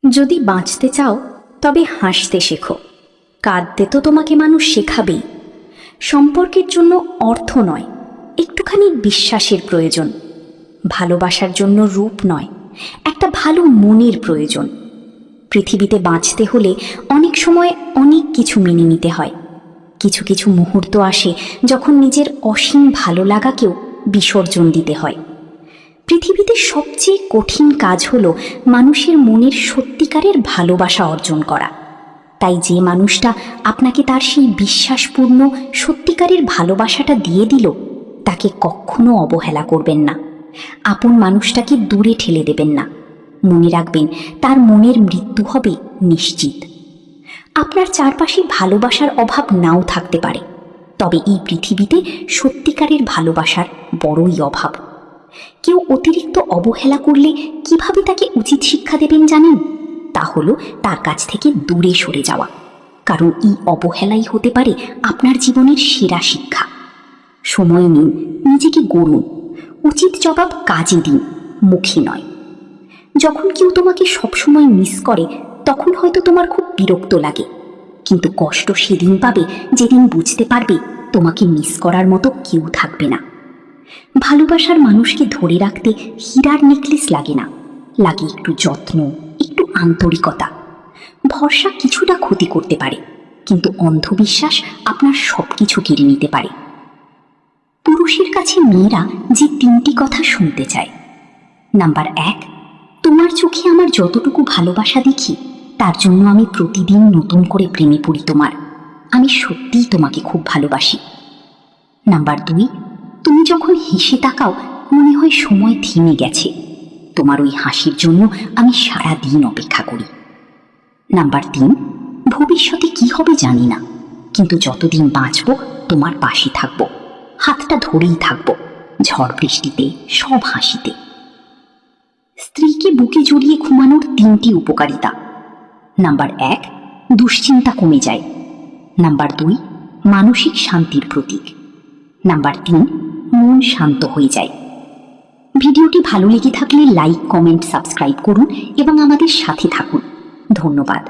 যদি বাঁচতে চাও তবে হাসতে শেখো। কাঁদতে তো তোমাকে মানুষ শেখাবেই। সম্পর্কের জন্য অর্থ নয়, একটুখানি বিশ্বাসের প্রয়োজন। ভালোবাসার জন্য রূপ নয়, একটা ভালো মনের প্রয়োজন। পৃথিবীতে বাঁচতে হলে অনেক সময় অনেক কিছু মেনে নিতে হয়। কিছু কিছু মুহূর্ত আসে যখন নিজের অসীম ভালো লাগাকেও বিসর্জন দিতে হয়। পৃথিবীতে সবচেয়ে কঠিন কাজ হলো মানুষের মনের সত্যিকারের ভালোবাসা অর্জন করা। তাই যে মানুষটা আপনাকে তার সেই বিশ্বাসপূর্ণ সত্যিকারের ভালোবাসাটা দিয়ে দিল, তাকে কখনো অবহেলা করবেন না। আপন মানুষটাকে দূরে ঠেলে দেবেন না। মনে রাখবেন, তার মনের মৃত্যু হবে নিশ্চিত। আপনার চারপাশে ভালোবাসার অভাব নাও থাকতে পারে, তবে এই পৃথিবীতে সত্যিকারের ভালোবাসার বড়ই অভাব। কেউ অতিরিক্ত অবহেলা করলে কিভাবে তাকে উচিত শিক্ষা দেবেন জানেন? তা হলো তার কাছ থেকে দূরে সরে যাওয়া। কারণ এই অবহেলাই হতে পারে আপনার জীবনের সেরা শিক্ষা। সময় নিন, নিজেকে গড়ুন। উচিত জবাব কাজে দিন, মুখে নয়। যখন কেউ তোমাকে সবসময় মিস করে, তখন হয়তো তোমার খুব বিরক্ত লাগে, কিন্তু কষ্ট সেদিন পাবে যেদিন বুঝতে পারবে তোমাকে মিস করার মতো কেউ থাকবে না। ভালোবাসার মানুষকে ধরে রাখতে হীরার নেকলেস লাগে না, লাগে একটু যত্ন, একটু আন্তরিকতা। ভরসা কিছুটা ক্ষতি করতে পারে, কিন্তু অন্ধবিশ্বাস আপনার সবকিছু কেড়ে নিতে পারে। পুরুষের কাছে মেয়েরা যে 3টি কথা শুনতে চায়: নাম্বার 1, তোমার চোখে আমার যতটুকু ভালোবাসা দেখি, তার জন্য আমি প্রতিদিন নতুন করে প্রেমে পড়ি তোমার। আমি সত্যিই তোমাকে খুব ভালোবাসি। নাম্বার 2, তুমি যখন হেসে তাকাও, মনে হয় সময় থেমে গেছে। তোমার ওই হাসির জন্য আমি সারা দিন অপেক্ষা করি। নাম্বার 3, ভবিষ্যতে কি হবে জানি না, কিন্তু যতদিন বাঁচব তোমার পাশে থাকব, হাতটা ধরেই থাকব, ঝড় বৃষ্টিতে, সব হাসিতে। স্ত্রীকে বুকে জড়িয়ে ঘুমানোর 3টি উপকারিতা: নাম্বার 1, দুশ্চিন্তা কমে যায়। নাম্বার 2, মানসিক শান্তির প্রতীক। নাম্বার 3, মন শান্ত হয়ে যায়। ভিডিওটি ভালো লেগে থাকলে লাইক, কমেন্ট, সাবস্ক্রাইব করুন এবং আমাদের সাথে থাকুন। ধন্যবাদ।